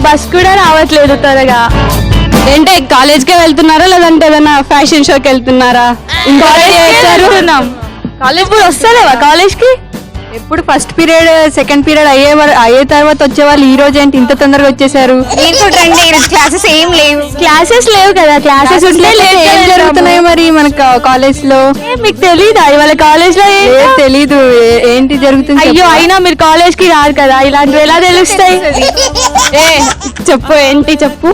Bus కూడా రావట్లేదు త్వరగా. ఏంటే కాలేజ్కే వెళ్తున్నారా లేదంటే ఏదైనా ఫ్యాషన్ షోకి వెళ్తున్నారా? కాలేజ్ వస్తలేవా కాలేజ్కి? ఎప్పుడు ఫస్ట్ పీరియడ్ సెకండ్ పీరియడ్ అయ్యే తర్వాత వచ్చేవాళ్ళు ఈ రోజు ఏంటి ఇంత తొందరగా వచ్చేసారు? క్లాసెస్ ఏం లేవు. క్లాసెస్ లేవు కదా, క్లాసెస్ ఉంటే ఏం జరుగుతున్నాయి మరి మన కాలేజ్ లో? మీకు తెలీదా ఇవాళ కాలేజ్ లో? తెలీదు ఏంటి జరుగుతుంది. అయ్యో అయినా మీరు కాలేజ్ కి రారు కదా, ఇలాంటివి ఎలా తెలుస్తాయి? చెప్పు ఏంటి చెప్పు.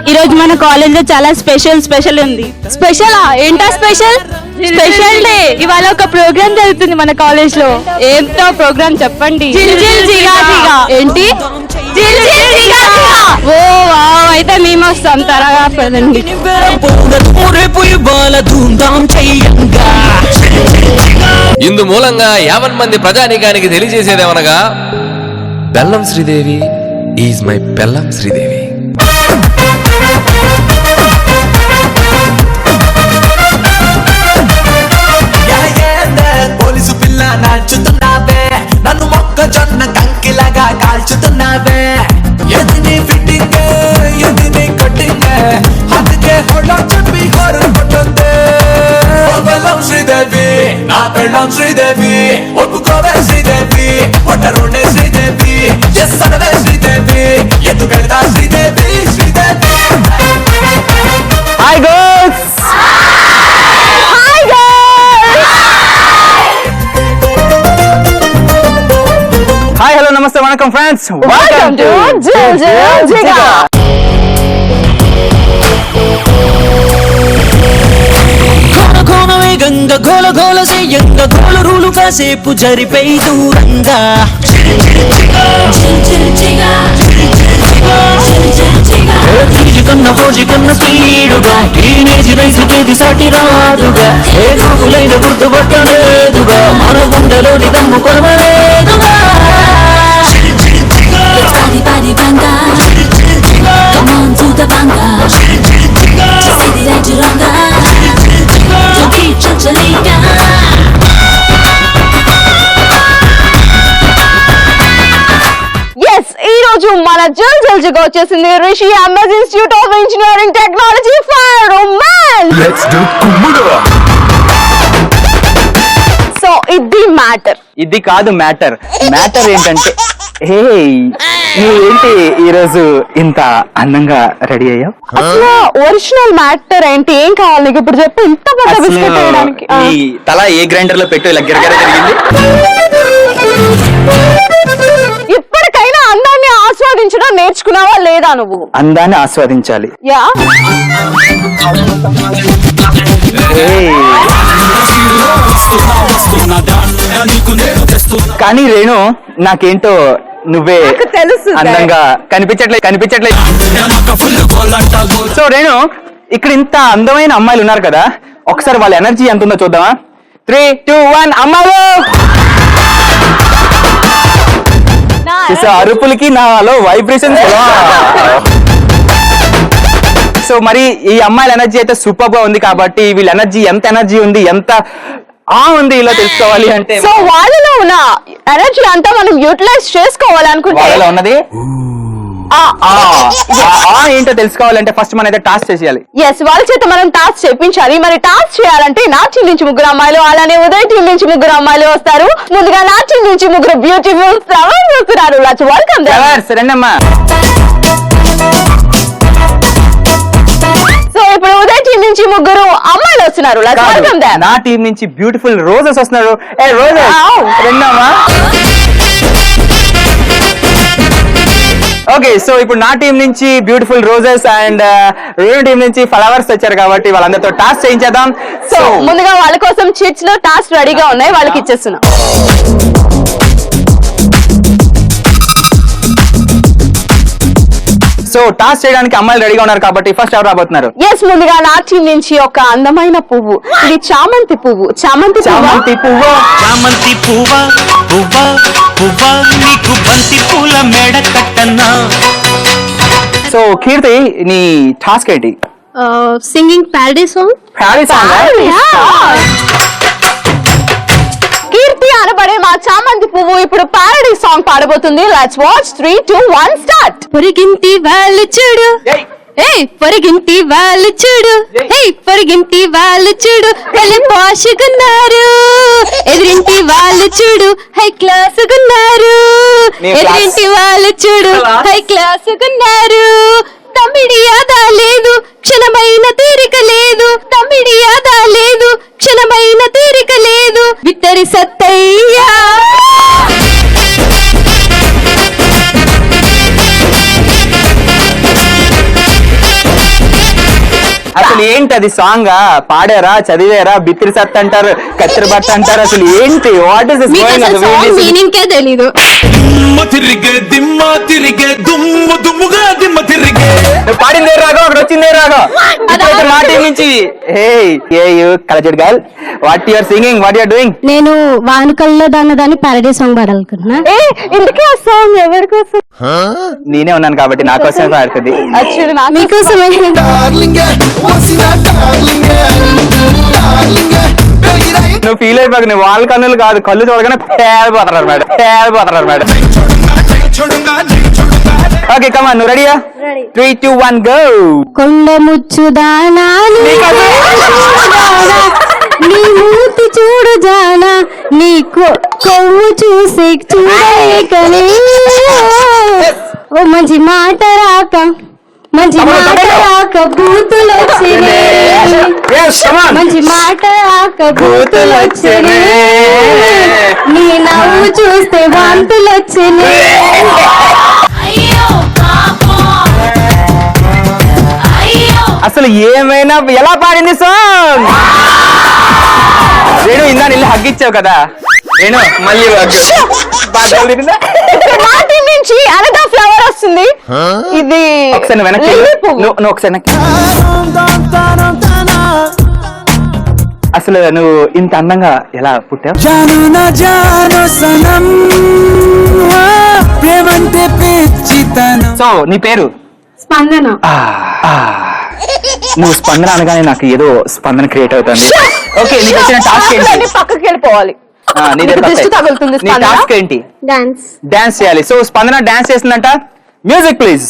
ఈ రోజు మన కాలేజ్ లో చాలా స్పెషల్ ఉంది. స్పెషల్ ఏంటా స్పెషల్? Special day. ఇవాళ ఒక ప్రోగ్రామ్ జరుగుతుంది మన కాలేజ్ లో. ఏంటో ప్రోగ్రామ్ చెప్పండి. ఏంటి? ఓ వావ్, అయితే మేము వస్తాం త్వరగా పదండి. ఇందు మూలంగా 50 మంది ప్రజానీకానికి తెలియజేసేదేమనగా, బెల్లం శ్రీదేవి ఈజ్ మై బెల్లం శ్రీదేవి. పోలీసు పిల్ల నాచుతున్నావే, నన్ను మొక్కజొన్న కంకిలాగా కాల్చుతున్నావే. ఎదిని ఫిట్టింగ్ ఎదిని కట్టింగ్, అందుకే హోళ్ళో చెప్పి హోరు కొట్టుంది. బెల్లం శ్రీదేవి నా బెల్లం శ్రీదేవి, ఒప్పుకోవే శ్రీదేవి, ఒట్టరుండే శ్రీదేవి, చేస్తనవే శ్రీదేవి, ఎందుకెళ్తా Sridevi Sridevi. Hi girls. Hi hello namaste vanakkam friends, welcome to జిగా. గంగ గోల గోల సేయంగ గోల రూలు కాసేపు జరిపై దూరంగా. కన్న ఫోజి కన్న స్పీడుగా, టీనేజ్ రైసుకేది సాటి రాదుగా. ఏ గోగులైన గుర్తుపట్టలేదుగా, మన గుండెలోని దమ్ము కొనలేదుగా. ఈ రోజు మన జిగా వచ్చేసింది Rishi MS institute of engineering technology for women. So ఇది మ్యాటర్. ఇది కాదు మ్యాటర్. మ్యాటర్ ఏంటంటే, నువ్వేంటి ఈరోజు ఇంత అందంగా రెడీ అయ్యావు? అసలు ఒరిజినల్ మ్యాటర్ ఏంటి? ఏం కావాలి నీకు ఇప్పుడు చెప్పు. ఇంత పెద్ద బిస్కెట్ వేయడానికి ఈ తల ఏ గ్రైండర్ లో పెట్టు ఇలా గిరగిర జరిగింది? ఇప్పటికైనా అందాన్ని ఆస్వాదించడం నేర్చుకున్నావా లేదా నువ్వు? అందాన్ని ఆస్వాదించాలి. యా కానీ రేణు, నాకేంటో నువ్వే తెలుసు అందంగా కనిపించట్లేదు. సో రేణు, ఇక్కడ ఇంత అందమైన అమ్మాయిలు ఉన్నారు కదా, ఒకసారి వాళ్ళ ఎనర్జీ ఎంత ఉందో చూద్దామా? 3, 2, 1 అమ్మాయిలు. అరుపులకి నాలో వైబ్రేషన్. సో మరి ఈ అమ్మాయిల ఎనర్జీ అయితే సూపర్ గా ఉంది కాబట్టి వీళ్ళ ఎనర్జీ ఎంత ఎనర్జీ ఉంది, ఎంత ఉంది ఇలా తెలుసుకోవాలి అంటే, సో వాళ్ళలో ఉన్న ఎనర్జీ అంతా మనం యూటిలైజ్ చేసుకోవాలనుకుంటే వాళ్ళలో ఉన్నది ఏంటో తెలుసుకోవాలంటే ఫస్ట్ మనం అయితే టాస్క్ చేయాలి. ఎస్, వాళ్ళ చేత మనం టాస్క్ చేయించాలి. మరి టాస్క్ చేయాలంటే నా టీం నుంచి 3 అమ్మాయిలు, అలానే ఉదయ్ టీం నుంచి 3 అమ్మాయిలు వస్తారు. ముందుగా నా టీం నుంచి 3 బ్యూటిఫుల్ ఫ్లవర్స్ వస్తున్నారు. Let's welcome them. రండమ్మా. సో ఇప్పుడు ఉదయ్ టీం నుంచి 3 అమ్మాయిలు వస్తున్నారు. Let's welcome them. నా టీం నుంచి బ్యూటిఫుల్ రోజెస్ వస్తున్నారు. ఏ రోజెస్ రండమ్మా. ఓకే, సో ఇప్పుడు నా టీం నుంచి beautiful roses and Renu team నుంచి ఫ్లవర్స్ వచ్చారు కాబట్టి వాళ్ళందరితో టాస్క్ చేయించేద్దాం. సో ముందుగా వాళ్ళ కోసం చిట్స్ లో టాస్క్ రెడీగా ఉన్నాయి, వాళ్ళకి ఇచ్చేస్తున్నాం. సో టాస్క్ చేయడానికి అమ్మాయిలు రెడీగా ఉన్నారు కాబట్టి ఫస్ట్ ఎవరు రాబోతున్నారు? ఎస్, ముందుగా నా టీం నుంచి ఒక అందమైన పువ్వు. ఇది చామంతి పువ్వు. చామంతి పువ్వు. చామంతి పువ్వా పువ్వా పువ్వా, నీకు బంతి పూల మెడ కట్టన్నా. సో కీర్తి, నీ టాస్క్ ఏంటి? Singing parody song. కీర్తి అనబడే మా చామంతి పువ్వు ఇప్పుడు ప్యారడీ సాంగ్ సాంగ్ పాడబోతుంది. Let's watch 3, 2, 1 start. పొరిగింటి వాళ్ళు చూడు, పొరిగింటి వాళ్ళు చూడు, పొరిగింటి వాళ్ళు చూడు, వాళ్ళు పాషుకున్నారు. ఎదురింటి వాళ్ళు చూడు, హై క్లాసుకున్నారు. ఎదురింటి వాళ్ళు చూడు, హై క్లాసుకున్నారు. తమ్మిడి యాదా లేదు, క్షణమైన తీరిక లేదు. తమ్మిడి యాదా లేదు, క్షణమైన తీరిక లేదు. విత్తరి సత్తయ్యా అసలు ఏంటి అది సాంగ్? పాడారా, చదివారా? బిత్తిరి సత్ అంటారు, కత్తిరి బట్ట అంటారు. అసలు ఏంటి? వాట్ ఇస్ మీనింగ్ తెలీదు. పాడిందే రాగో, అక్కడ వచ్చిందే రాగో. మా టీం నుంచి కలజెడ్ girl, what you are singing, what you are doing? నేను వానుకల్లో దాన్ని పారడీ సాంగ్ పాడాలనుకుంటున్నా. ఎందుకే ఆ సాంగ్ ఎవరి కోసం? నేనే ఉన్నాను కాబట్టి నా కోసమే పాడుతుంది. మీకోసమే. నువ్వు ఫీల్ అయిపోక, నువ్వు వాళ్ళ కన్నులు కాదు, కళ్ళు చూడగానే పేలిపోతున్నారు మేడం, పేలిపోతున్నారు మేడం. ఓకే కమాన్, నువ్వు రెడీయా? 3, 2, 1 గో. కొండ ముచ్చుదానా నీ మూతి చూడు జానా, నీ కొవ్వు చూసి చూడలేకనే. ఓ మంచి మాట రాక, మంచి మాట రాక బూతులు వచ్చినే. మంచి మాట రాక బూతులు వచ్చినే. నీ నవ్వు చూస్తే వాంతులు వచ్చినే. అసలు ఏమైనా ఎలా పాడింది సాంగ్? నేను ఇందా నిల్లు హగ్గిచ్చావు కదా, నేను మళ్ళీ నుంచి అనగా ఫ్లవర్ వస్తుంది. ఇది ఒకసారి వెనక్కి నువ్వు ఒకసారి అసలు నువ్వు ఇంత అందంగా ఎలా పుట్టావు? సో నీ పేరు స్పందన. నువ్వు స్పందన అనగానే నాకు ఏదో స్పందన క్రియేట్ అవుతుంది. ఓకే, నీకు వచ్చిన టాస్క్ ఏంటి? పక్కకి వెళ్ళిపోవాలి. తగులుతుంది. నీ టాస్క్ ఏంటి? డాన్స్ చేయాలి. సో స్పందన డాన్స్ చేస్తుందంట. Music please.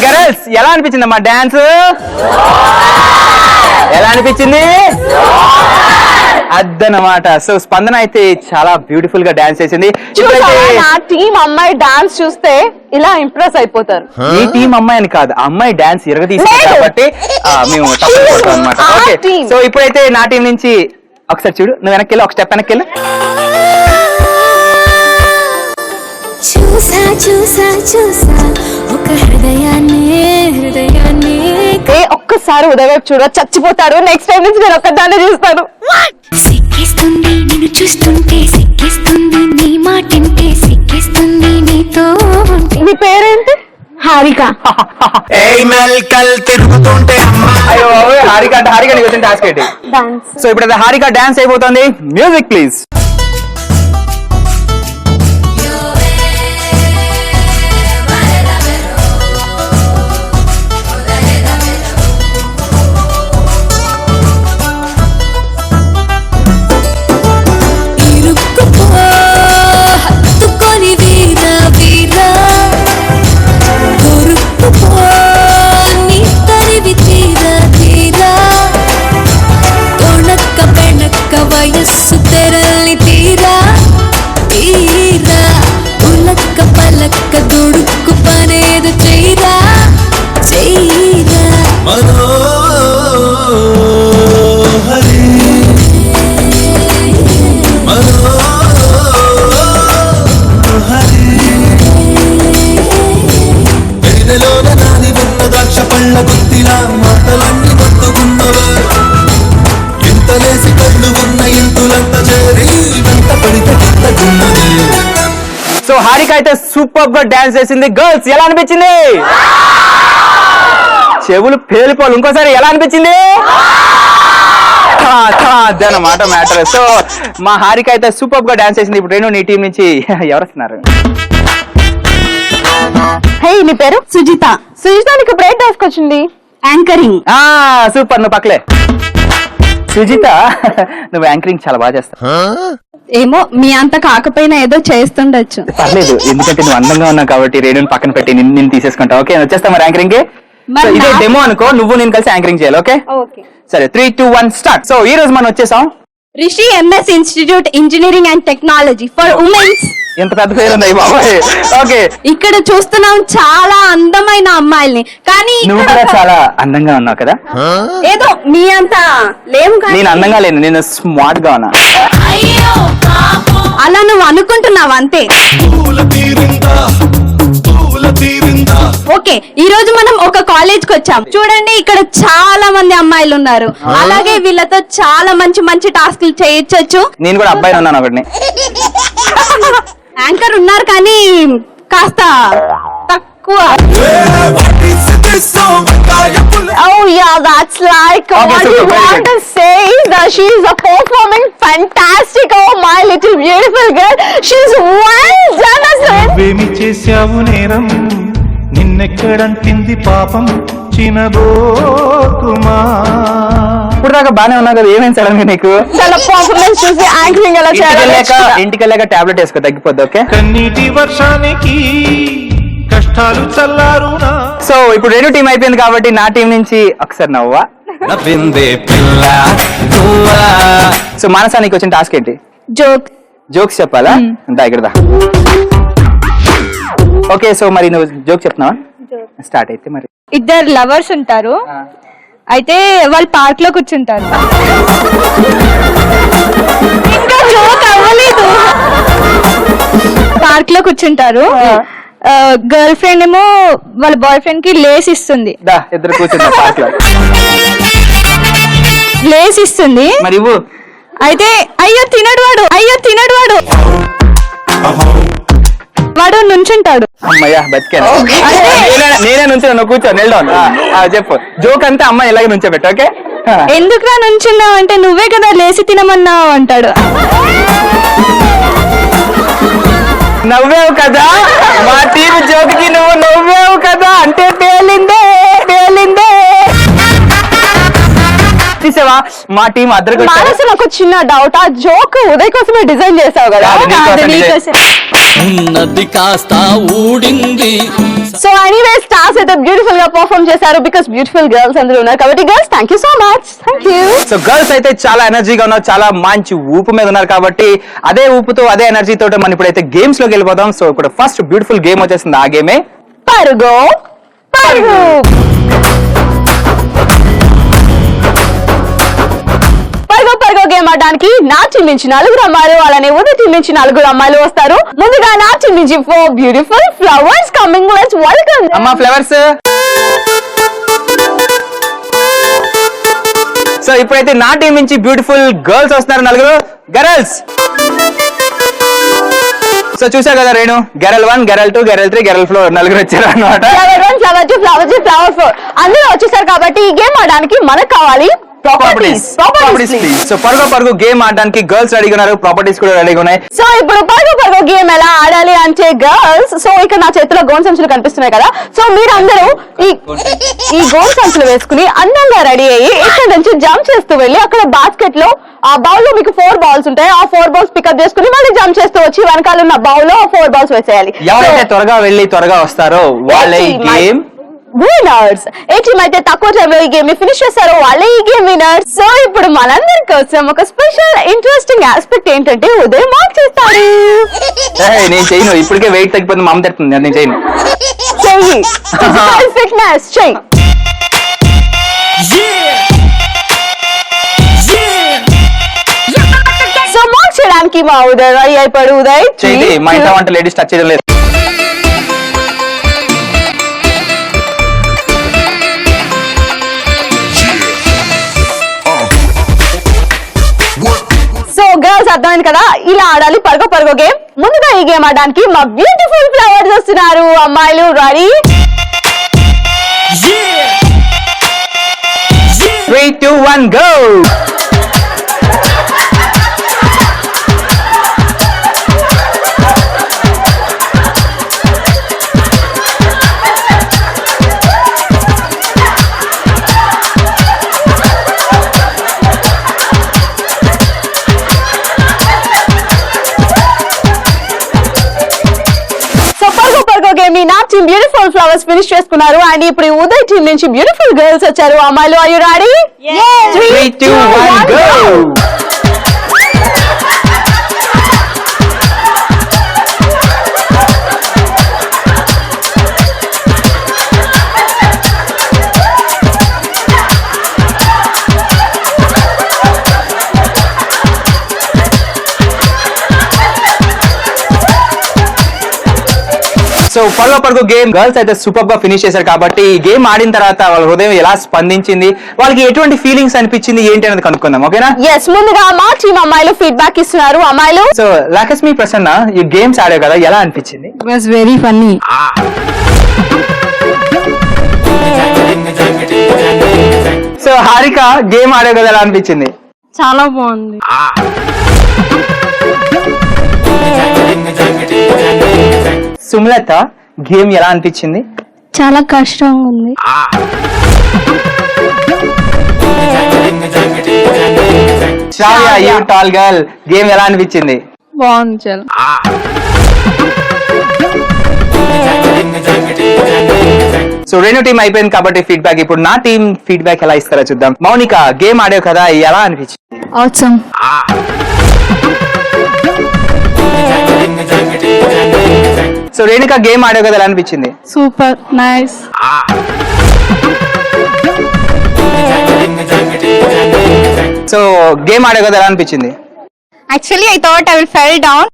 గర్ల్స్, ఎలా అనిపించింది అమ్మా డాన్స్? ఎలా అనిపించింది? అదనమాట. సో స్పందన అయితే చాలా బ్యూటిఫుల్ గా డాన్స్ చేసింది. నా టీం అమ్మాయి డాన్స్ చూస్తే ఇలా ఇంప్రెస్ అయిపోతారు. ఈ టీం అమ్మాయి అని కాదు, అమ్మాయి డాన్స్ ఇరగదీసింది కాబట్టి మేము తప్పుకుంటాం అనమాట. ఓకే, సో ఇప్పుడైతే నా టీం నుంచి ఒకసారి చూడు, నువ్వు వెనక్కి వెళ్ళి ఒక స్టెప్ వెనక్కి వెళ్ళు. చూసా చూసా చూసా ఒక హృదయాన్ని ఒక్కసారి ఉదయవైపు చూడ చచ్చిపోతారు. నెక్స్ట్ టైం నుంచి నేను ఒక్కదాన్ని చూస్తాను. సిక్కిస్తుంది నిన్ను చూస్తుంటే, సిక్కిస్తుంది నీ మాటింటే, సిక్కిస్తుంది నీతో. మీ పేరేంటి? హారిక. అయ్యో హారిక అంటే హారిక నీకు వచ్చిన టాస్క్ ఏంటి? సో ఇప్పుడు హారిక డాన్స్ అయిపోతుంది. Music please. ఒక్క దుడుక్కు పనేది చెయ్యరా చెయ్యరా ద్రాక్ష పళ్ళ గుత్తిలా మాటలన్నీ పట్టుకున్నవే ఇంతలేసి కళ్ళు ఉన్న ఇంతులంత చేరి వెంట పడితే కిందకున్నది. సో హారిక అయితే సూపర్ గా డాన్స్ చేసింది. గర్ల్స్ ఎలా అనిపించింది? చెవులు పేలిపోలు. ఇంకోసారి ఎలా అనిపించింది? అదనమాట మ్యాటర్. సో మా హారిక అయితే సూపర్ గా డాన్స్ చేసింది. ఇప్పుడు నీ టీం నుంచి ఎవరు వస్తున్నారు? హే, నీ పేరు? సుజిత. సుజిత, నీకు బ్రేక్ టాస్క్ వచ్చింది. యాంకరింగ్. సూపర్, నువ్వు పక్కలే. సుజిత, నువ్వు యాంకరింగ్ చాలా బాగా చేస్తావు. ఏమో మీ అంత కాకపోయినా ఏదో చేస్తుండొచ్చు. పర్లేదు, ఎందుకంటే నువ్వు అందంగా ఉన్నావు కాబట్టి రేణుని పక్కన పెట్టి నిన్ను తీసుకుంటా. ఓకే, వచ్చేస్తా మరి యాంకరింగ్ కి. ఇదే డెమో అనుకో, నువ్వు నేను కలిసి యాంకరింగ్ చేయాలి. ఓకే సరే, 3, 2, 1 స్టార్ట్. సో ఈ రోజు మనం వచ్చేసాం Rishi MS institute engineering and technology for women's. ఎంత పెద్ద పేరు ఉంది బాబాయ్. ఓకే, ఇక్కడ చూస్తున్నాం చాలా అందమైన అమ్మాయిల్ని, కానీ నువ్వు కూడా చాలా అందంగా ఉన్నావు కదా. ఏదో మీ అంత లేవు. నేను అందంగా లేను, నేను స్మార్ట్ గా ఉన్నా. అలా నువ్వు అనుకుంటున్నావు అంతే. ఓకే, ఈ రోజు మనం ఒక కాలేజ్ కి వచ్చాం. చూడండి, ఇక్కడ చాలా మంది అమ్మాయిలు ఉన్నారు. అలాగే వీళ్ళతో చాలా మంచి మంచి టాస్క్లు చేయొచ్చు. నేను కూడా అబ్బాయి ఉన్నాను ఒకటిని. యాంకర్ ఉన్నారు కానీ కాస్త తక్కువ. Oh yeah, that's like Okay, what super, you very want good. to say is that she is a performing fantastic. Oh my little beautiful girl, she's well done as well. నువ్వేమి చేశావు నేరం, నిన్నెక్కడంటింది పాపం చినబోతుమా. ఇప్పుడు దాకా బానే ఉన్నావు కదా, ఏమేమి సడన్ గా నీకు? చాలా పర్ఫార్మెన్స్ చూసి యాంకరింగ్ ఎలా చేయాలి. ఇంటికి వెళ్ళాక టాబ్లెట్ వేసుకో, తగ్గిపోద్ది. ఓకే, కన్నీటి వర్షానికి కష్టాలు చల్లారునా. సో ఇప్పుడు రెండు టీం అయిపోయింది కాబట్టి నా టీం నుంచి ఒకసారి నవ్వా. నవ్విందే పిల్ల నువ్వా. సో మానసా, నీకు వచ్చిన టాస్క్ ఏంటి? జోక్స్ చెప్పాలా? అంతా ఇక్కడ దా. ఓకే, సో మరి నువ్వు జోక్ చెప్తున్నావా? స్టార్ట్ అయితే మరి. ఇద్దరు లవర్స్ ఉంటారు, అయితే వాళ్ళు పార్క్ లో కూర్చుంటారు. ఇంకా జోక్ అవ్వలేదు. పార్క్ లో కూర్చుంటారు, గర్ల్ ఫ్రెండ్ ఏమో వాళ్ళ బాయ్ ఫ్రెండ్ కి లేస్ ఇస్తుంది. దా, ఇద్దరు కూర్చుంటా పార్క్ లో. లేస్ ఇస్తుంది, మరి ఇవ్వు. అయితే అయ్యో తినడు వాడు వాడు నుంచుంటాడు. అమ్మయ్యా, బతికాను. నేనే నుంచి నువ్వు కూర్చో, నిల్డౌన్. చెప్పు జోక్ అంతా అమ్మాయి ఇలాగే నుంచోబెట్టు. ఓకే, ఎందుకురా నుంచున్నావు అంటే నువ్వే కదా లేసి తినమన్నావు అంటాడు. నవ్వావు కదా, మా టీం జోక్ కి నువ్వు నవ్వావు కదా అంటే పేలిందే. తీసావా, మా టీం అద్దరు. మానసు, నాకు చిన్న డౌట్, ఆ జోక్ ఉదయ్ కోసమే డిజైన్ చేసావు కదా? ఉన్నది కాస్త ఊడింది. సో ఎనీవేస్, స్టార్స్ అయితే బ్యూటిఫుల్ గా పర్ఫార్మ్ చేశారు బికాస్ బ్యూటిఫుల్ గర్ల్స్ అందరూ ఉన్నారు కాబట్టి. Girls, thank you so much. Thank you. So girls అయితే చాలా ఎనర్జీగా ఉన్నారు, చాలా మంచి ఊపు మీద ఉన్నారు కాబట్టి అదే ఊపుతో అదే ఎనర్జీ తోటి మనం ఇప్పుడైతే గేమ్స్ లోకి వెళ్ళిపోతాం. సో ఇప్పుడు ఫస్ట్ బ్యూటిఫుల్ గేమ్ వచ్చేసింది. ఆ గేమే పరుగు పరుగు. పరుగు గేమ్ ఆడడానికి నా టీం నుంచి 4 అమ్మాయిలు, అలానే ఉదయ్ టీం నుంచి 4 అమ్మాయిలు వస్తారు. ముందుగా నా టీం నుంచి 4 beautiful flowers coming. Let's welcome అమ్మా ఫ్లవర్స్. సో ఇప్పుడైతే నా టీం నుంచి బ్యూటిఫుల్ గర్ల్స్ వస్తున్నారు, 4 గర్ల్స్. సో చూసా కదా రేణు, గెరల్ 1, గెరల్ 2, గెరల్ 3, గెరల్ 4 4 వచ్చారు అనమాట. ఫ్లవర్ 1, ఫ్లవర్ 2, ఫ్లవర్ 3, ఫ్లవర్ 4 అందరూ వచ్చేసారు కాబట్టి ఈ గేమ్ ఆడడానికి మనకు కావాలి ప్రాపర్టీస్. సో పరుగు గేమ్ ఆడడానికి గర్ల్స్ రెడీగా ఉన్నారు, ప్రాపర్టీస్ కూడా రెడీగా ఉన్నాయి. సో ఇప్పుడు పరుగు గేమ్ ఎలా ఆడాలి అంటే గర్ల్స్, సో ఇక్కడ నా చేతిలో గోన్ సంచులు కనిపిస్తున్నాయి కదా, సో మీరందరూ ఈ గోన్ సంచులు వేసుకుని అందంగా రెడీ అయ్యి ఇక్కడ నుంచి జంప్ చేస్తూ వెళ్ళి అక్కడ బాస్కెట్ లో ఆ బౌల్ లో మీకు 4 బాల్స్ ఉంటాయి, ఆ 4 బాల్స్ పికప్ చేసుకుని మళ్ళీ జంప్ చేస్తూ వచ్చి వెనకాల ఉన్న బౌల్ లో 4 బాల్స్ వేసేయాలి. ఎవరైతే త్వరగా వెళ్ళి త్వరగా వస్తారో వాళ్ళే ఈ గేమ్ విన్నర్స్. ఏ టీం అయితే తక్కువ టైంలో ఈ గేమ్ ని ఫినిష్ చేశారో వాళ్ళే ఈ గేమ్ విన్నర్స్. సో ఇప్పుడు మనందరి కోసం ఒక స్పెషల్ ఇంట్రెస్టింగ్ ఆస్పెక్ట్ ఏంటంటే ఉదయం మార్క్ చేస్తాడు. నేను చేయను, ఇప్పటికే వెయిట్ తగ్గిపోతుంది, మా అమ్మ తిడుతుంది, నేను చేయను. చెయ్యి ఫిట్నెస్ చెయ్యి. సో మార్క్ చేయడానికి మా ఉదయ్ రెడీ అయిపోయాడు. ఉదయ్ చేయండి, మా ఇంట్లో వంట లేడీస్ టచ్ చేయడం లేదు. సో గర్ల్స్ అర్థమైంది కదా, ఇలా ఆడాలి పరుగో గేమ్. ముందుగా ఈ గేమ్ ఆడడానికి మా బ్యూటిఫుల్ ఫ్లవర్స్ వస్తున్నారు. అమ్మాయిలు రెడీ? 3, 2, 1 go. నా టీమ్ బ్యూటిఫుల్ ఫ్లవర్స్ ఫినిష్ చేసుకున్నారు. అండ్ ఇప్పుడు ఉదయ్ టీం నుంచి బ్యూటిఫుల్ గర్ల్స్ వచ్చారు. అమ్మాయిలు are you ready? 3, 2, 1 go. So పరుగు గేమ్ గర్ల్స్ అయితే సూపర్ గా ఫినిష్ చేశారు కాబట్టి ఈ గేమ్ ఆడిన తర్వాత వాళ్ళ హృదయం ఎలా స్పందించింది, వాళ్ళకి ఎటువంటి ఫీలింగ్స్ అనిపించింది ఏంటి అనేది కనుక్కుందాం. ఓకేనా? ఎస్, ముందుగా మా టీం అమ్మాయిలు ఫీడ్బ్యాక్ ఇస్తున్నారు. అమ్మాయిలు, సో లక్ష్మి ప్రసన్న ఈ గేమ్స్ ఆడావు కదా, ఎలా అనిపించింది? It was very funny. So Harika game ఆడావు కదా, ఎలా అనిపించింది? చాలా బాగుంది. సుమలత గేమ్ ఎలా అనిపించింది? చాలా కష్టంగా ఉంది. శ్రావ్య యూ టాల్ గర్ల్ గేమ్ ఎలా అనిపించింది? బాగుంది చాలా. సో రెండు టీం అయిపోయింది కాబట్టి ఫీడ్బ్యాక్, ఇప్పుడు నా టీం ఫీడ్బ్యాక్ ఎలా ఇస్తారో చూద్దాం. మౌనిక గేమ్ ఆడావు కదా, ఎలా అనిపించింది? ఆసమ్. సో రేణుక గేమ్ ఆడావు కదా, ఎలా అనిపించింది? Super nice. సో గేమ్ ఆడావు కదా, ఎలా అనిపించింది? Actually, I thought I will fell down.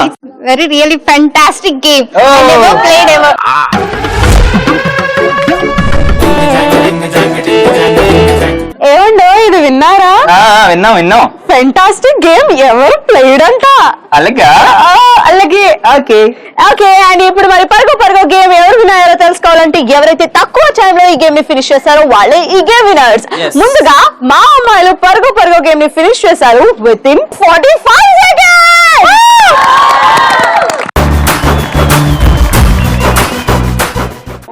It's very really fantastic game. I never played ever. ఏమండో ఇది విన్నారా? విన్నాం. ఫెంటాస్టిక్ గేమ్, ఎవరు ప్లేడ్ అంట. అలాగా? అలాగే. ఓకే. అండ్ ఇప్పుడు మరి పరుగు గేమ్ ఎవరు విన్నారో తెలుసుకోవాలంటే ఎవరైతే తక్కువ టైంలో ఈ గేమ్ ని ఫినిష్ చేశారో వాళ్ళే ఈ గేమ్ విన్నర్స్. ముందుగా మా అమ్మాయిలు పరుగు గేమ్ ని ఫినిష్ చేశారు విత్ ఇన్ 45 seconds.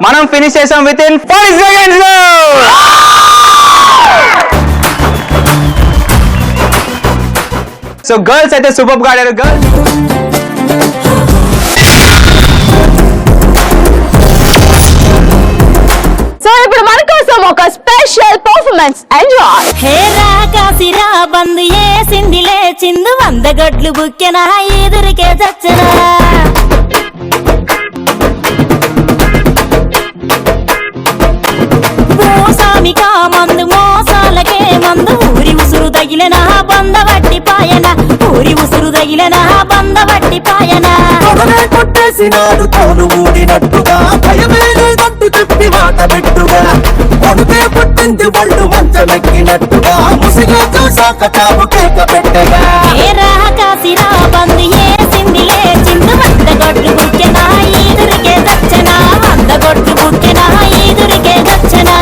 మనం ఫినిష్ చేసాం within 40 seconds. So girls అయితే సూపర్ గా ఆడారు. గర్ల్స్ సో ఇప్పుడు మన కోసం ఒక స్పెషల్ పర్ఫార్మెన్స్ ఎంజాయ్. హేరా కాసిరా బందు ఏసిందిలే చిందు 100 గొడ్లు బుక్కెనా ఎదురికే చచ్చనా మోసామికా మందు మోసాలకే మందు ఊరి ఉసురు తగిలిన బంద వట్టి పాయన ఊరి ఉసురు తగిలిన బంద వట్టి పాయన కొట్టేసినాడు తోలు ఊడినట్టుగా భయమే లేదంటూ చెప్పి మాట పెట్టుగా కొడుకే పుట్టింది వాళ్ళు మంచమెక్కినట్టుగా ముసిగా చూసాక చావు కేక పెట్టగా హేరా కాసిరా బందు ఏసిందిలే చిందు 100 గొడ్లు బుక్కెనా ఎదురికే చచ్చనా 100 గొడ్లు బుక్కెనా ఎదురికే చచ్చనా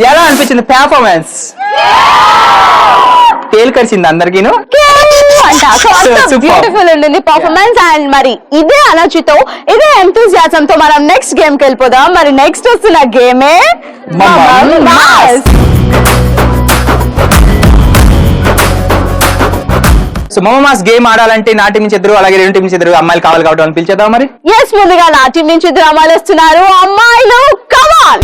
ఎలా అనిపించింది పెర్ఫార్మెన్స్? తేలికరిచింది అందరికీను. అంట. సో బ్యూటిఫుల్ ఉంటుంది పర్ఫార్మెన్స్. అండ్ మరి ఇదే ఎనర్జీతో ఇదే ఎంతూజియాజం తో మనం నెక్స్ట్ గేమ్ కి వెళ్ళిపోదాం. మరి నెక్స్ట్ వస్తున్న గేమే మాస్. సో మాస్ గేమ్ ఆడాలంటే నా టీం నుంచి ఇద్దరు అలాగే రెండు టీం నుంచి ఇద్దరు అమ్మాయిలు కావాలి కాబట్టి అని పిలిచేద్దాం మరి. ఎస్, ముందుగా నా టీం నుంచి ఇద్దరు అమ్మాయిలు వస్తున్నారు. అమ్మాయిలు కమాన్.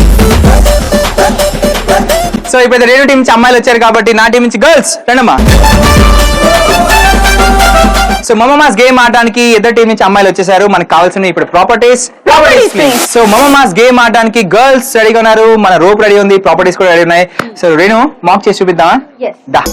సో ఇప్పుడు రెండు టీం నుంచి అమ్మాయిలు వచ్చారు కాబట్టి నా టీం నుంచి గర్ల్స్ రండమ్మా. సో మాస్ గేమ్ ఆడడానికి ఇద్దరు టీం నుంచి అమ్మాయిలు వచ్చేసారు. మనకు కావాల్సిన ఇప్పుడు ప్రాపర్టీస్. సో మాస్ గేమ్ ఆడడానికి గర్ల్స్ రెడీగా ఉన్నారు, మన రోప్ రెడీ ఉంది, ప్రాపర్టీస్ కూడా రెడీ ఉన్నాయి. సో రేణు మాక్ చేసి చూపిద్దామా? దా.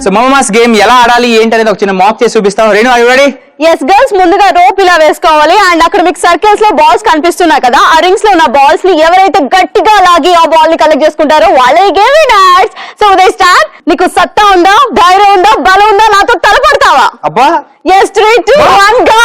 సో మాస్ గేమ్ ఎలా ఆడాలి ఏంటి అనేది ఒక చిన్న మాక్ చేసి చూపిస్తాం. Renu are you ready? Yes girls, ముందుగా రోప్ ఇలా వేసుకోవాలి. అండ్ అక్కడ మీకు సర్కిల్స్ లో బాల్స్ కనిపిస్తున్నాయి కదా, ఆ రింగ్స్ లో ఉన్న బాల్స్ ని ఎవరైతే గట్టిగా లాగి ఆ బాల్ ని కలెక్ట్ చేసుకుంటారో వాళ్ళే game winners. So they start. నీకు సత్తా ఉందా, ధైర్యం ఉందా, బలం ఉందా, నాతో తలపడతావా? అబ్బా yes, 3, 2, 1 go.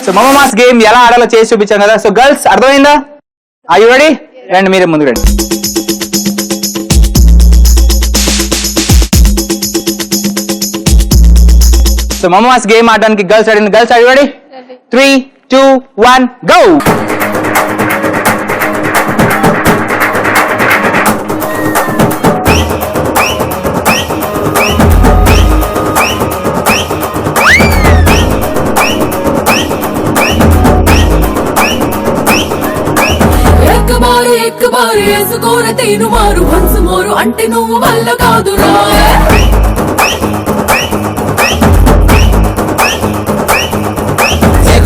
So mass game ఎలా ఆడాలో చేసి చూపించాం కదా. సో గర్ల్స్ అర్థమైందా? Are you ready? రండి మీరే ముందు రండి. సో మాస్ గేమ్ ఆడడానికి girls ready. Girls are you ready? 3, 2, 1 go. ఎక్కబారు వేసుకోర తేను మారు హంసు మోరు అంటే నువ్వు వల్ల కాదురా.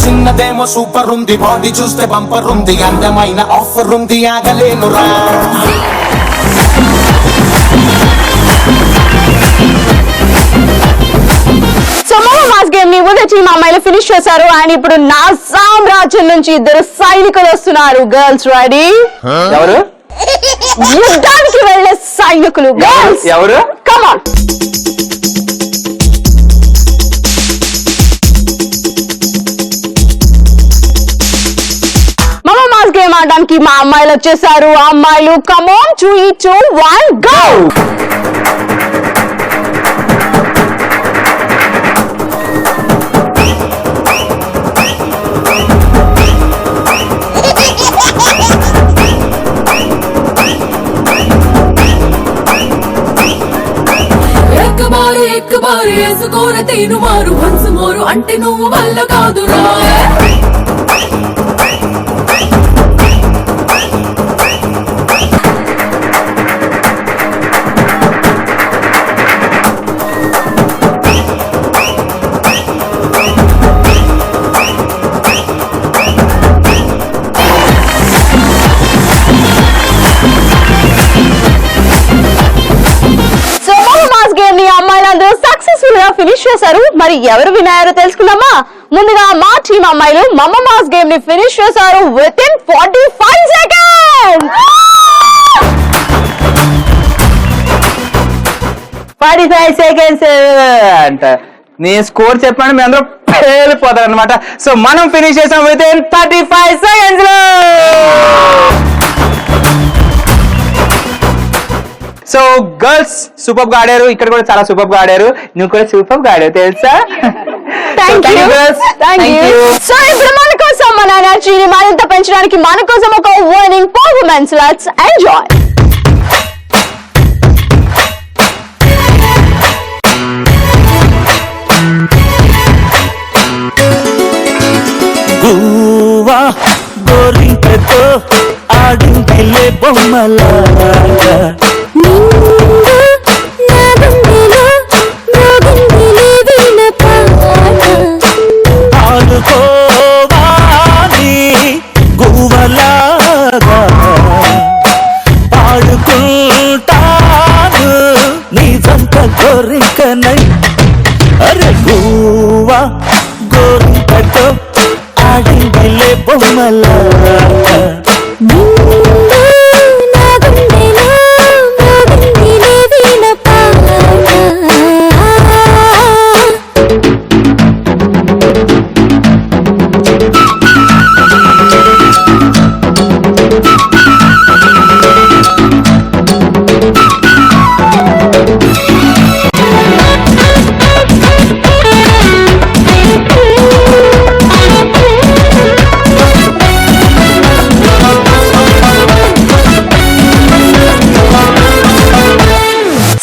చిన్నదేమో సూపర్ ఉంది, బాడీ చూస్తే బంపర్ ఉంది, అందమైన ఆఫర్ ఉంది, ఆగలేనురా. సో మాస్ గేమ్ ని ముందు టీం అమ్మాయిలు ఫినిష్ చేశారు. అండ్ ఇప్పుడు నా సామ్రాజ్యం నుంచి ఇద్దరు సైనికులు వస్తున్నారు. Girls ready? ఎవరు? యుద్ధానికి వెళ్లే సైనికులు. గర్ల్స్ ఎవరు? కమాన్. మాస్ గేమ్ ఆడడానికి మా అమ్మాయిలు వచ్చేసారు. అమ్మాయిలు కమాన్. 3, 2, 1 గో. ఎక్కబారు వేసుకోర తేను మారు హంసు మోరు అంటే నువ్వు వల్ల కాదురా. ఫినిష్ చేశారు. మరి ఎవరు వినాయారో తెలుసుకుందామా? ముందుగా మా టీం అమ్మాయిలు మాస్ గేమ్ ని ఫినిష్ చేశారు విత్ ఇన్ 45 seconds. 45 seconds అంట. నేను స్కోర్ చెప్పాను, మీ అందరూ పేలిపోతారు అనమాట. సో మనం ఫినిష్ చేసాం విత్ ఇన్ 35 seconds లో. సో గర్ల్స్ సూపర్ గా ఆడారు, ఇక్కడ కూడా చాలా సూపర్ గా ఆడారు. నువ్వు కూడా సూపర్ గా ఆడావు తెలుసా? Thank you. సో ఇప్పుడు మన కోసం మన ఎనర్జీని మరింత పెంచడానికి మన కోసం ఒక విన్నింగ్ పర్ఫార్మెన్స్. Let's enjoy. గువ్వా గోరింకతో ఆడిందిలే బొమ్మలాగా ఆడుకోవాలి గువ్వలా కోరికనై అరే గువ్వా గోరింకతో ఆడిందిలే బొమ్మలాట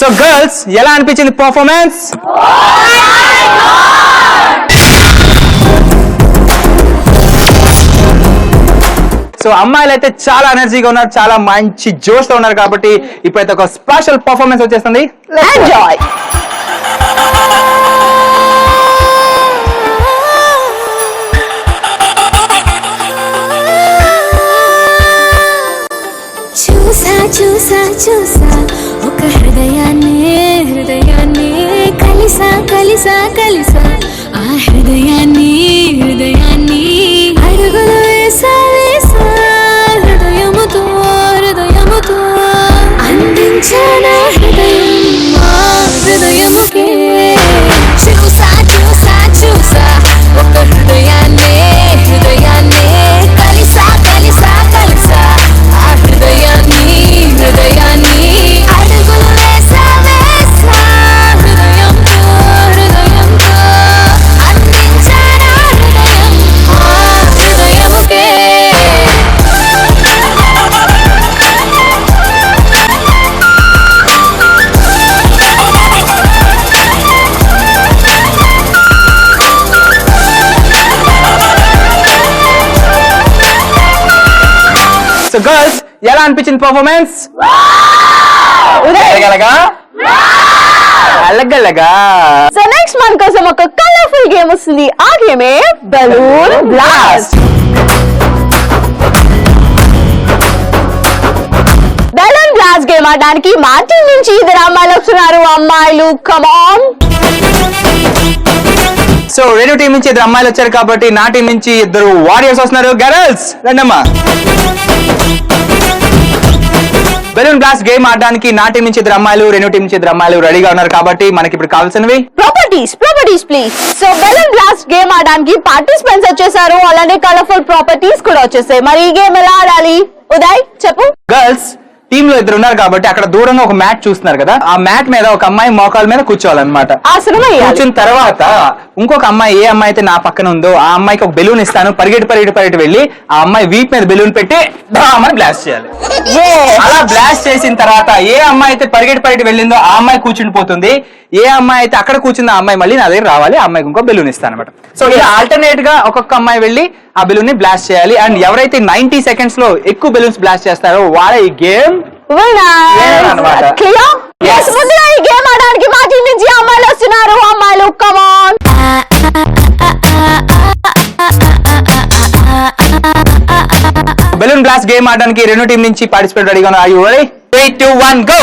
సో గర్ల్స్ ఎలా అనిపించింది పర్ఫార్మెన్స్? సో అమ్మాయిలు అయితే చాలా ఎనర్జీగా ఉన్నారు, చాలా మంచి జోష్ తో ఉన్నారు కాబట్టి ఇప్పుడైతే ఒక స్పెషల్ పర్ఫార్మెన్స్ వచ్చేస్తుంది. ఎంజాయ్. చూసా చూసా చూసా ఒక హృదయాన్ని కలిసా కలిసా కలిసా ఆ హృదయాన్ని అడుగులు వేసా వేసా హృదయముతో అందించానా హృదయముకే చూసా చూసా చూసా ఒక హృదయాన్ని కలిసా కలిసా కలిసా ఆ హృదయాన్ని అడుగులు వేసా వేసా హృదయంతో అందించానా హృదయముకే. సో గర్ల్స్ ఎలా అనిపించింది పర్ఫార్మెన్స్? అలగలగా. సో నెక్స్ట్ మన కోసం ఒక కలర్ఫుల్ గేమ్ వస్తుంది. ఆ గేమే balloon blast. Balloon blast game ఆడడానికి మా టీం నుంచి ఇద్దరు అమ్మాయిలు వస్తున్నారు. అమ్మాయిలు కమాన్. సో రెండు టీం నుంచి ఇద్దరు అమ్మాయిలు వచ్చారు కాబట్టి నా టీం నుంచి ఇద్దరు వారియర్స్ వస్తున్నారు. గర్ల్స్ రండమ్మా. బెలూన్ బ్లాస్ట్ గేమ్ ఆడడానికి నా టీం నుంచి ఇద్దరు అమ్మాయిలు, రెండు టీం నుంచి ఇద్దరు అమ్మాయిలు రెడీగా ఉన్నారు కాబట్టి మనకి ఇప్పుడు కావాల్సినవి properties please. So balloon blast game ఆడడానికి పార్టిసిపెంట్స్ వచ్చేసారు, అలానే కలర్ఫుల్ ప్రాపర్టీస్ కూడా వచ్చేసాయి. మరి ఈ గేమ్ ఎలా ఆడాలి ఉదయ్ చెప్పు. గర్ల్స్ టీమ్ లో ఇద్దరు ఉన్నారు కాబట్టి అక్కడ దూరంగా ఒక మ్యాట్ చూస్తున్నారు కదా, ఆ మ్యాట్ మీద ఒక అమ్మాయి మోకాల మీద కూర్చోవాలన్నమాట. ఆసనం వేయాలి. కూర్చున్న తర్వాత ఇంకొక అమ్మాయి, ఏ అమ్మాయి అయితే నా పక్కన ఉందో ఆ అమ్మాయికి ఒక బెలూన్ ఇస్తాను. పరిగెట్టి వెళ్ళి ఆ అమ్మాయి వీప్ మీద బెలూన్ పెట్టి డామని బ్లాస్ట్ చేయాలి. అలా బ్లాస్ట్ చేసిన తర్వాత ఏ అమ్మాయి అయితే పరిగెట్టి వెళ్ళిందో ఆ అమ్మాయి కూర్చుండిపోతుంది. ఏ అమ్మాయి అయితే అక్కడ కూర్చుందో ఆ అమ్మాయి మళ్ళీ నా దగ్గర రావాలి, ఆ అమ్మాయికి ఇంకో బెలూన్ ఇస్తాను అనమాట. సో ఇలా ఆల్టర్నేట్ గా ఒక్కొక్క అమ్మాయి వెళ్ళి ఆ బెలూన్ ని బ్లాస్ట్ చేయాలి. అండ్ ఎవరైతే 90 seconds లో ఎక్కువ బెలూన్స్ బ్లాస్ట్ చేస్తారో వాళ్ళ ఈ గేమ్ అన్నమాట. ముందుగా ఈ గేమ్ ఆడడానికి మా టీం నుంచి అమ్మాయిలు వస్తున్నారు. అమ్మాయిలు కమాన్. బెలూన్ బ్లాస్ట్ గేమ్ ఆడడానికి రెండు టీం నుంచి పార్టిసిపేట్ రెడీగా ఉన్నారు. Are you ready? 3, 2, 1 go.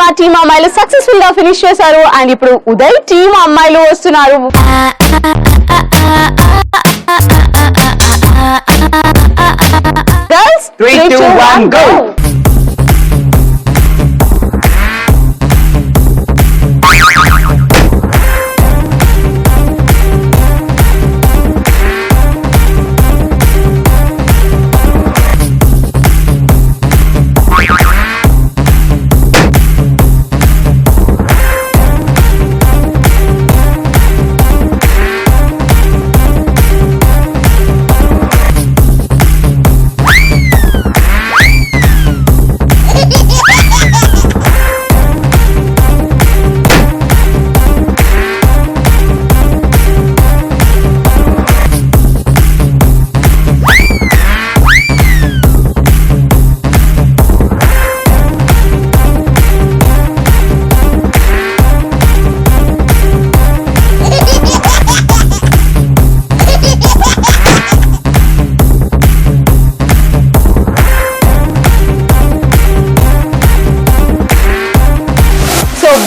మా టీం అమ్మాయిలు సక్సెస్ఫుల్ గా ఫినిష్ చేశారు. అండ్ ఇప్పుడు ఉదయ్ టీం అమ్మాయిలు వస్తున్నారు. Girls 3, 2, 1 go.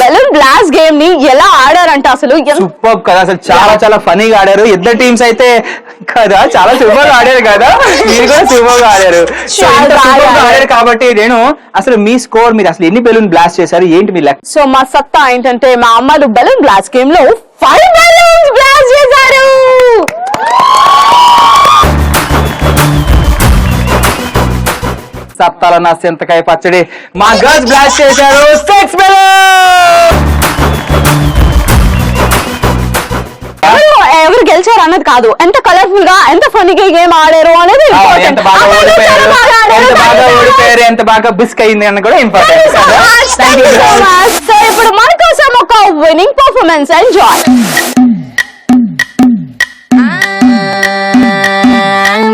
Balloon blast game ని ఎలా ఆడారంటే అసలు సూపర్ కదా, అసలు చాలా చాలా ఫనీగా ఆడారు. ఇద్దరు టీమ్స్ అయితే కదా చాలా సూపర్ గా ఆడారు కదా, మీరు కూడా సూపర్ గా ఆడారు. సో ఇంత సూపర్ గా ఆడారు కాబట్టి నేను అసలు మీ స్కోర్, మీరు అసలు ఎన్ని బెలూన్ బ్లాస్ట్ చేశారు, ఏంటి మీ లెక్క? సో మా సత్తా ఏంటంటే మా అమ్మాయిలు బెలూన్ బ్లాస్ట్ గేమ్ లో 5 బెలూన్స్ బ్లాస్ట్ చేశారు. సత్తాల నా చింతకాయ పచ్చడి మా గర్ల్స్ బ్లాస్ట్ చేశారు 6 బెలూన్. ఎవరు గెలిచారు అన్నది కాదు, ఎంత కలర్ఫుల్ గా ఎంత ఫనీగా గేమ్ ఆడారు అనేది ఎంత బాగా ఓడిపోయారు, ఎంత బాగా బిస్క్ అయింది అని కూడా ఇంపార్టెంట్. సో ఇప్పుడు మన కోసం ఒక విన్నింగ్ పర్ఫార్మెన్స్ ఎంజాయ్.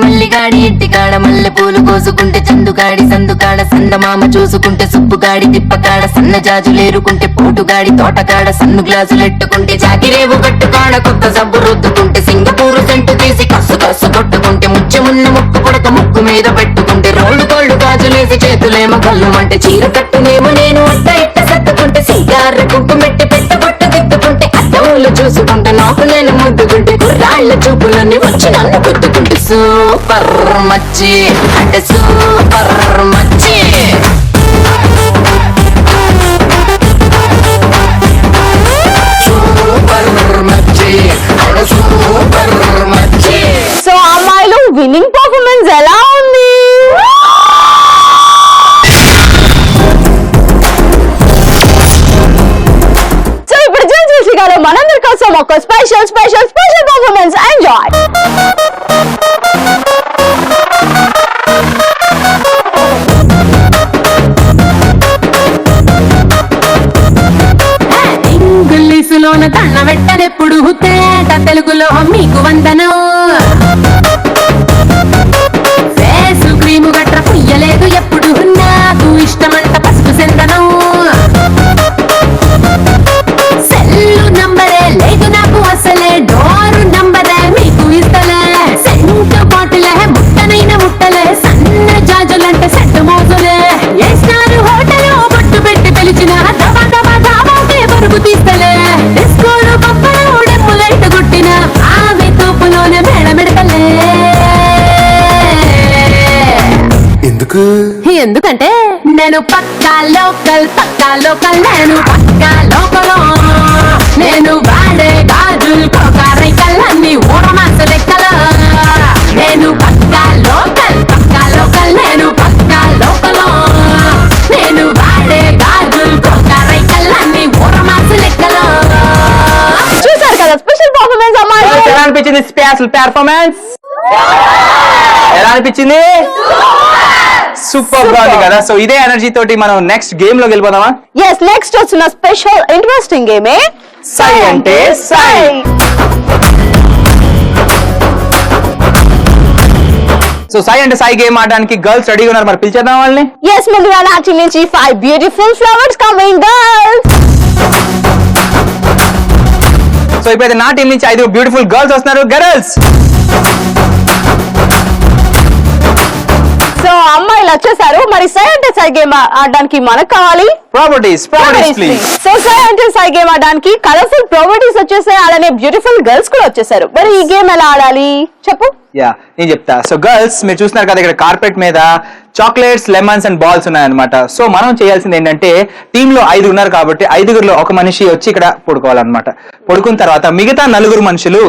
మల్లిగాడి ఇంటికాడ మల్లె పూలు కోసుకుంటే చందుగాడి సందుకాడ సందమామ చూసుకుంటే సుప్పుగాడి తిప్పకాడ సన్న జాజులేరుకుంటే పోటుగాడి తోటకాడ సన్ను గ్లాసులెట్టుకుంటే జాకిరేవు కట్టుకాడ కొత్త సబ్బు రుద్దుకుంటే సింగపూరు సెంటు తీసి కస్సు కస్సు కొట్టుకుంటే ముచ్చమున్న ముక్కు పొడక ముక్కు మీద పెట్టుకుంటే రోడ్డు కోళ్ళు గాజులేసి చేతులేమో కళ్ళు అంటే చీర కట్టునేమో నేను అట్ట ఇట్ట సత్తుకుంటే సింగార కుంకుమెట్టి పెట్టబొట్టు దిద్దుకుంటే అద్దములు చూసుకుంటే నాకు నేను ముద్దుకుంటే కుర్రాళ్ళ చూపులన్నీ వచ్చి నన్ను గుద్దుకుంటే సూపర్ మచ్చి అంటే సూపర్ మచ్చి. సూపర్ మచ్చి అంటే సూపర్ మచ్చి. సో అమ్మాయిలు విన్నింగ్ పర్ఫార్మెన్స్ ఎలా ఉంది? సో ఇప్పుడు జడ్జిగాలో మనందరి కోసం ఒక special special special performance enjoy. ఇంగ్లీషులోన కన్న పెట్టనెప్పుడు తేట తెలుగులో మీకు వందనం. ఫేసు క్రీము గట్ర పుయ్యలేదు ఎప్పుడు నాకు ఇష్టమంట పసుపు సెందనం. సెల్లు నంబరే లేదు నాకు అసలే డోరు నంబరే మీకు ఇస్తలే. సెంటు బాటిలే ముట్టనైన ముట్టలే సన్న జాజులంటే సెట్టు మోజులే. వేసినారు హోటల్ బొట్టు పెట్టి పిలిచిన దబా దబా దాబాకే పరుగు తీస్తలే. డిస్కోలు పప్పలు డెమ్ములైట్ కొట్టిన ఆమె తోపులోనే మేళమెడతలే. ఎందుకంటే నేను పక్కా లోకల్ నేను పక్కా లోకల్. నేను వాడే గాజుల్ కోకారైకల్ అన్ని ఊరమాస లెక్కల. నేను పక్కా లోకల్ నేను పక్కా లోకల్. నేను వాడే గాజుల్ కోకారైకల్ అన్ని ఊరమాస లెక్కల. చూసారు కదా స్పెషల్ పర్ఫార్మెన్స్ అమ్మాయి. ఎలా అనిపించింది స్పెషల్ పెర్ఫార్మెన్స్? ఎలా అనిపించింది? సూపర్ గా ఉంది కదా. సో ఇదే ఎనర్జీ తోటి మనం నెక్స్ట్ గేమ్ లోకి వెళ్ళిపోదామా? ఎస్, నెక్స్ట్ వచ్చిన స్పెషల్ ఇంట్రెస్టింగ్ గేమ్ సై అంటే సై. సో సై అంటే సై గేమ్ ఆడడానికి గర్ల్స్ రెడీగా ఉన్నారు, మరి పిలిచేద్దాం వాళ్ళని. ఎస్, ముందుగా నా టీం నుంచి 5 beautiful flowers coming girls. So ఇప్పుడైతే నా టీం నుంచి 5 బ్యూటిఫుల్ గర్ల్స్ వస్తున్నారు, గర్ల్స్. సో అమ్మాయిలు వచ్చేసారు. మరి సై అంటే సై గేమ్ ఆడడానికి మనకు కావాలి ప్రాపర్టీస్ ప్లీజ్. సో సై అంటే సై గేమ్ ఆడడానికి కలర్ఫుల్ ప్రాపర్టీస్ వచ్చేసాయి, అలానే బ్యూటిఫుల్ గర్ల్స్ కూడా వచ్చేసారు. మరి ఈ గేమ్ ఎలా ఆడాలి చెప్పు? యా నేను చెప్తా. సో గర్ల్స్ మీరు చూస్తున్నారు కదా, ఇక్కడ కార్పెట్ మీద చాక్లెట్స్, లెమన్స్ అండ్ బాల్స్ ఉన్నాయన్నమాట. సో మనం చేయాల్సింది ఏంటంటే, టీమ్ లో 5 ఉన్నారు కాబట్టి 5గురిలో ఒక మనిషి వచ్చి ఇక్కడ పడుకోవాలన్నమాట. పడుకున్న తర్వాత మిగతా 4 మనుషులు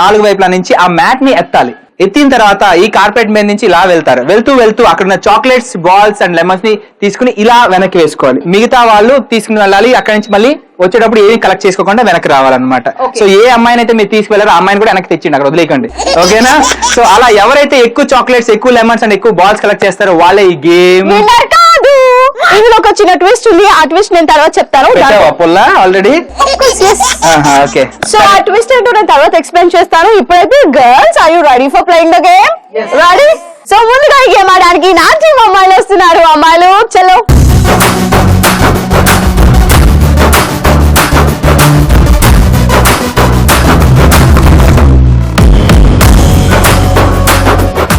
4 వైపుల నుంచి ఆ మ్యాట్ ని ఎత్తాలి. ఎత్తిన తర్వాత ఈ కార్పెట్ మీద నుంచి ఇలా వెళ్తారు. వెళ్తూ అక్కడ ఉన్న చాక్లెట్స్, బాల్స్ అండ్ లెమన్స్ ని తీసుకుని ఇలా వెనక్కి వేసుకోవాలి. మిగతా వాళ్ళు తీసుకుని వెళ్ళాలి. అక్కడ నుంచి మళ్ళీ వచ్చేటప్పుడు ఏమి కలెక్ట్ చేసుకోకుండా వెనక్కి రావాలన్నమాట. సో ఏ అమ్మాయిని అయితే మీరు తీసుకువెళ్ళారో ఆ అమ్మాయిని కూడా వెనక్కి తెచ్చిండి, అక్కడ వదిలేకండి, ఓకేనా? సో అలా ఎవరైతే ఎక్కువ చాక్లెట్స్, ఎక్కువ లెమన్స్ అండ్ ఎక్కువ బాల్స్ కలెక్ట్ చేస్తారో వాళ్ళే ఈ గేమ్. ఇందులో ఒక చిన్న ట్విస్ట్ ఉంది, ఆ ట్విస్ట్ నేను తర్వాత చెప్తాను. Already okay. సో ఆ ట్విస్ట్ ఏంటో నేను తర్వాత ఎక్స్ప్లెయిన్ చేస్తాను. ఇప్పుడైతే girls, are you ready for playing the game? Ready? So ముందుగా ఈ గేమ్ ఆడడానికి నా టీం అమ్మాయిలు వస్తున్నారు. అమ్మాయిలు చలో.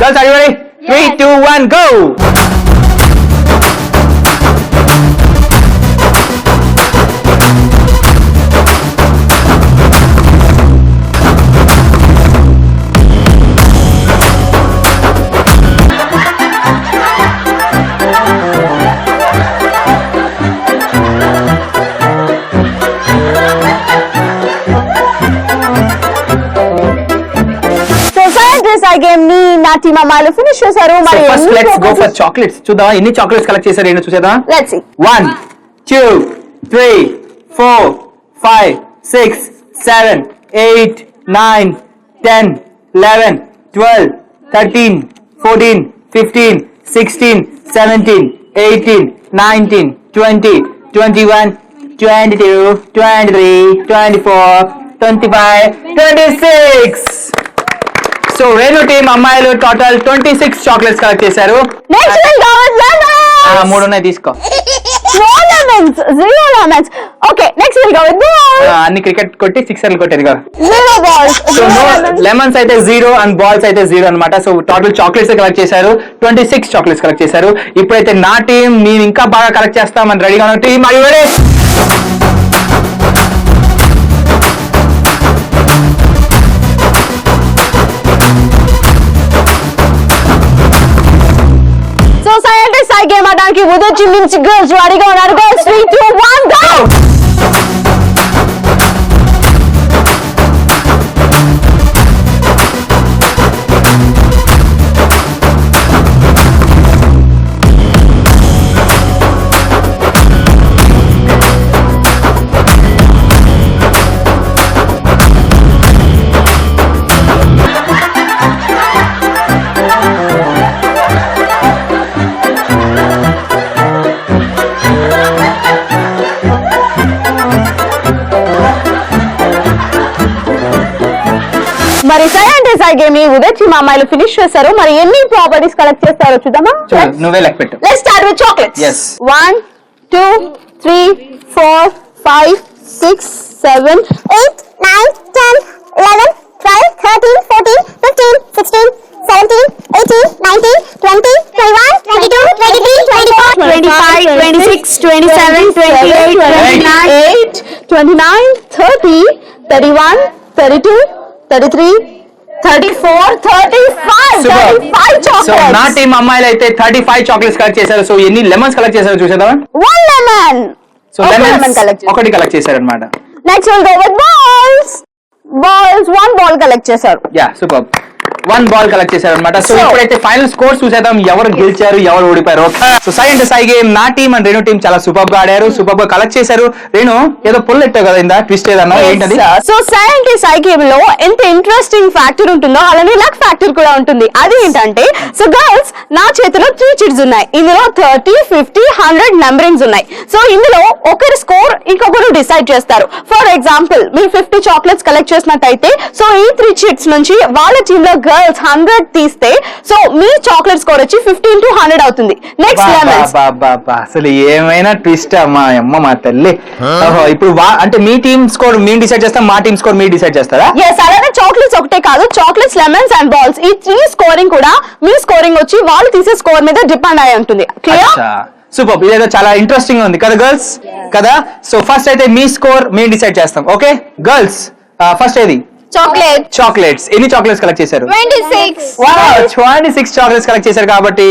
Girls, are you ready? 3, 2, 1, go! Sai game ని నా టీమ్ అమ్మాయిలు ఫినిష్ చేశారు. మరి first let's go for chocolates. చూద్దాం ఎన్ని చాక్లెట్స్ కలెక్ట్ చేశారు ఏంటో చూసేద్దాం. Let's see. 1 2 3 4 5 6 7 8 9 10 11 12 13 14 15 16 17 18 19 20 21 22 23 24 25 26. So Renu team అమ్మాయిలు టోటల్ 26 చాక్లెట్స్ కలెక్ట్ చేశారు. Next will go with lemons. 3 ఉన్నాయి తీసుకో. No lemons, 0 lemons. Okay, next we'll go with balls. అన్ని క్రికెట్ కొట్టి సిక్సర్లు కొట్టేది కదా. 0 balls. సో లెమన్స్ అయితే 0 అండ్ బాల్స్ అయితే 0 అన్నమాట. సో టోటల్ చాక్లెట్స్ కలెక్ట్ చేశారు. 26 చాక్లెట్స్ కలెక్ట్ చేశారు. ఇప్పుడైతే నా టీం మేము ఇంకా బాగా కలెక్ట్ చేస్తామని రెడీగా ఉన్న team are you ready? So scientist Sai game ఆడడానికి ఉదయ్ టీం నుంచి గర్ల్స్ రెడీగా ఉన్నారు. Girls 3 2 1 go. మరి సైంటిస్ట్ సాయి గేమ్ ని ఉదయ్ టీం అమ్మాయిలు ఫినిష్ చేశారు. మరి ఎన్ని ప్రాపర్టీస్ కలెక్ట్ చేస్తారో చూద్దామా. నువ్వే లెక్క పెట్టు. Let's start with chocolates. Yes. 1 2 3 4 5 6 7 8 9 10 11 12 13 14 15 16 17 18 19 20 21 22 23 24 25 26 27 28 29 29 30 31 32 33 34 35 35 so నా chocolates. టీం అమ్మాయిలు అయితే 35 చాక్లెట్స్ కలెక్ట్ చేశారు. సో ఎన్ని లెమన్స్ కలెక్ట్ చేశారో చూసేద్దామా. 1 lemon. So Okay, lemon lemons collect చేశారు. ఒకటి కలెక్ట్ చేశారు అనమాట. Next we'll go with balls. Balls 1 ball collect చేశారు. Yeah super. 1 బాల్ కలెక్ట్ చేశారు అనమాట. సో So- ఇప్పుడైతే ఫైనల్ స్కోర్స్ చూసేద్దాం ఎవరు గెలిచారు ఎవరు ఓడిపోయారు. సో సైంటిస్ట్ సాయి గేమ్ నా టీం అండ్ రేణు టీం చాలా సూపర్ గా ఆడారు. సూపర్ గా కలెక్ట్ చేశారు. రేణు ఏదో పుల్ ఎట్టావు కదా ఇందా ట్విస్ట్ ఏదన్నా ఏంటది? సో సైంటిస్ట్ సాయి గేమ్ లో ఎంత ఇంట్రెస్టింగ్ ఫ్యాక్టర్ ఉంటుందో అలానే లక్ ఫ్యాక్టర్ కూడా ఉంటుంది. అది ఏంటంటే సో గర్ల్స్ నా చేతిలో 3 చిట్స్ ఉన్నాయి. ఇందులో 30 50 100 నెంబరింగ్స్ ఉన్నాయి. సో ఇందులో ఒకరి స్కోర్ ఇంకొకరు డిసైడ్ చేస్తారు. ఫర్ ఎగ్జాంపుల్ మీరు 50 చాక్లెట్స్ కలెక్ట్ చేసినట్టయితే సో ఈ 3 చిట్స్ నుంచి వాళ్ళ టీమ్ లో గర్ల్స్ 100 తీస్తే సో మీ చాక్లెట్ స్కోర్ వచ్చి 15 to 100 అవుతుంది. Next lemons. అసలు ఏమైనా ట్విస్ట్ అమ్మా అమ్మ మా తల్లి. ఇప్పుడు అంటే మీ టీం స్కోర్ మేము డిసైడ్ చేస్తాం, మా టీం స్కోర్ మీరు డిసైడ్ చేస్తారా? ఎస్ అలానే చాక్లెట్స్ ఒకటే కాదు, చాక్లెట్స్ లెమన్స్ అండ్ బాల్స్ ఈ 3 స్కోరింగ్ కూడా మీ స్కోరింగ్ వచ్చి వాళ్ళు తీసే స్కోర్ మీద డిపెండ్ అయి ఉంటుంది. క్లియర్? సూపర్. ఇదేదో చాలా ఇంట్రెస్టింగ్ ఉంది కదా గర్ల్స్ కదా. సో ఫస్ట్ అయితే మీ స్కోర్ మేము డిసైడ్ చేస్తాం. ఓకే గర్ల్స్ ఫస్ట్ ఏది? చాక్లెట్స్. ఎన్ని చాక్లెట్స్ కలెక్ట్ చేశారు? 26. 26 చాక్లెట్స్ కలెక్ట్ చేశారు కాబట్టి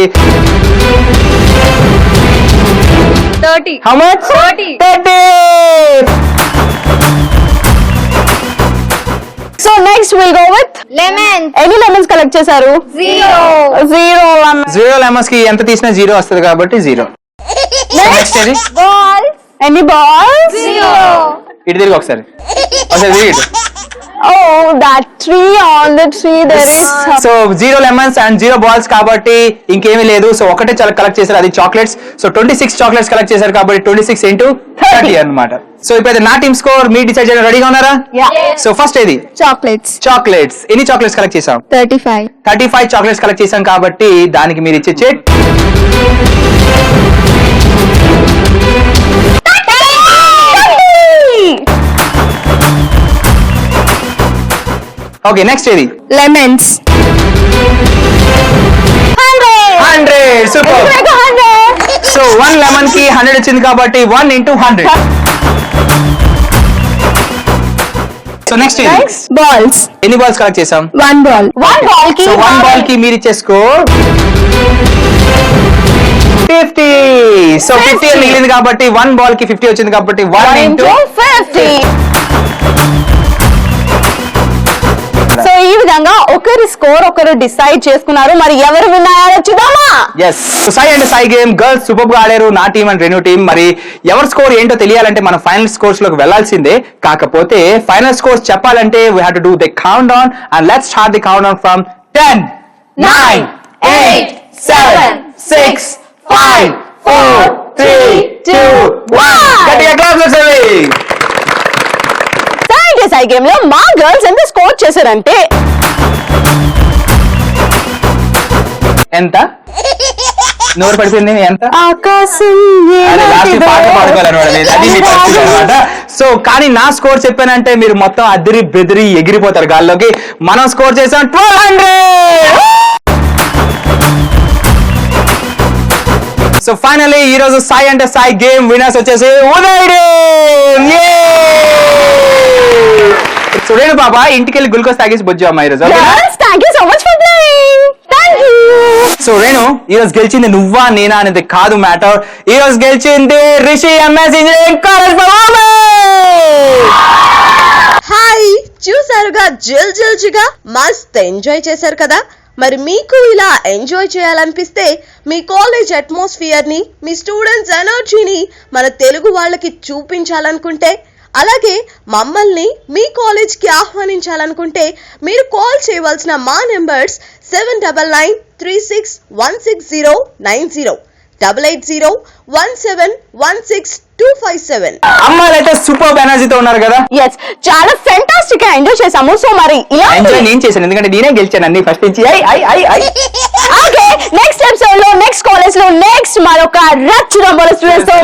30. How much? 30. So next will go with lemon. ఎన్ని లెమన్స్ కలెక్ట్ చేశారు? 0 0 లెమన్స్ కి ఎంత తీసినా 0 వస్తుంది కాబట్టి 0. నెక్స్ట్ ఏది? బాల్స్. ఎన్ని బాల్స్? 0. ఇటు తిరిగి ఒకసారి తిరిగి ఇటు. Oh, that tree on the tree there is. So 0 lemons and 0 balls కాబట్టి ఇంకేమీ లేదు. సో ఒకటే చాలా కలెక్ట్ చేశారు, అది చాక్లెట్స్. సో 26 చాక్లెట్స్ కలెక్ట్ చేశారు కాబట్టి 26 into 30 అన్నమాట. సో ఇప్పుడైతే నా టీమ్ స్కోర్ మీ డిసైడ్ చేయడం రెడీగా ఉన్నారా? సో ఫస్ట్ ఏది? చాక్లెట్స్. ఎన్ని చాక్లెట్స్ కలెక్ట్ చేసాం? 35 చాక్లెట్స్ కలెక్ట్ చేసాం కాబట్టి దానికి మీరు ఇచ్చే చెక్ ఓకే. నెక్స్ట్ ఏది? లెమన్స్. 100. సూపర్. సో 1 లెమన్ కి 100 వచ్చింది కాబట్టి 1 into 100. సో నెక్స్ట్ ఏది? బాల్స్. ఎన్ని బాల్స్ కలెక్ట్ చేసాం? 1 ball. 1 ball కి 1 బాల్ కి మీరు ఇచ్చే స్కోర్ 50. సో 50 మిగిలింది కాబట్టి 1 బాల్ కి 50 వచ్చింది కాబట్టి 1 into 50. సో ఈ విధంగా ఒక ఒకరి స్కోర్ ఒకరు డిసైడ్ చేసుకున్నారు. మరి ఎవరు విన్ అయ్యారో చూద్దామా? Yes Sai and Sai game girls super గా ఆడారు. నా టీం అండ్ రెన్యూ టీం. మరి ఎవరి స్కోర్ ఏంటో తెలియాలంటే మనం ఫైనల్ స్కోర్స్ లోకి వెళ్లాల్సిందే. కాకపోతే ఫైనల్ స్కోర్స్ చెప్పాలంటే we have to do the count down and let's start the count down from 10 9 8 7 6 5 4 3 2 1 గట్టిగా క్లాప్స్ చేయండి. సాయి అంటే సాయి గేమ్ లో మా గర్ల్స్ ఎంత స్కోర్ చేశారంటే ఎంత నోరు పడిపోయింది ఎంత ఆకాశం సో కానీ నా స్కోర్ చెప్పానంటే మీరు మొత్తం అదిరి బెదిరి ఎగిరిపోతారు గాల్లోకి. మనం స్కోర్ చేసాం 1200. సో ఫైనల్లీ ఈ రోజు సాయి అంటే సాయి గేమ్ విన్నర్స్ వచ్చేసి ఉదయ్. సో రేణు పాప ఇంటికి వెళ్ళి గ్లూకోజ్ తాగేసి బొజ్జు అమ్మా ఈరోజు. Thank you so much for playing. Thank you. So Renu ఈ రోజు గెలిచింది నువ్వా నేనా అనేది కాదు మ్యాటర్. ఈ రోజు గెలిచింది Rishi MS engineering college. Hi, చూసారుగా జిల్జిల్జిగా మస్త్ ఎంజాయ్ చేశారు కదా. మరి మీకు ఇలా ఎంజాయ్ చేయాలనిపిస్తే మీ కాలేజ్ అట్మాస్ఫియర్ ని, మీ స్టూడెంట్స్ ఎనర్జీని మన తెలుగు వాళ్ళకి చూపించాలనుకుంటే, అలాగే మమ్మల్ని మీ కాలేజ్ కి ఆహ్వానించాలనుకుంటే మీరు కాల్ చేయవలసిన మా నెంబర్స్ 7993616090, 8801716257. అమ్మాయిలు అయితే సూపర్ ఎనర్జీతో ఉన్నారు కదా. ఎస్, చాలా ఫెంటాస్టిక్ గా ఎంజాయ్ చేసాము. సో మరి ఇలా ఎంజాయ్ నేను చేశాను ఎందుకంటే నేనే గెలిచాను అన్ని ఫస్ట్ నుంచి. ఓకే, నెక్స్ట్ ఎపిసోడ్ లో నెక్స్ట్ కాలేజ్ లో నెక్స్ట్ మరొక రచ్ నంబర్ స్టూడెంట్స్ తో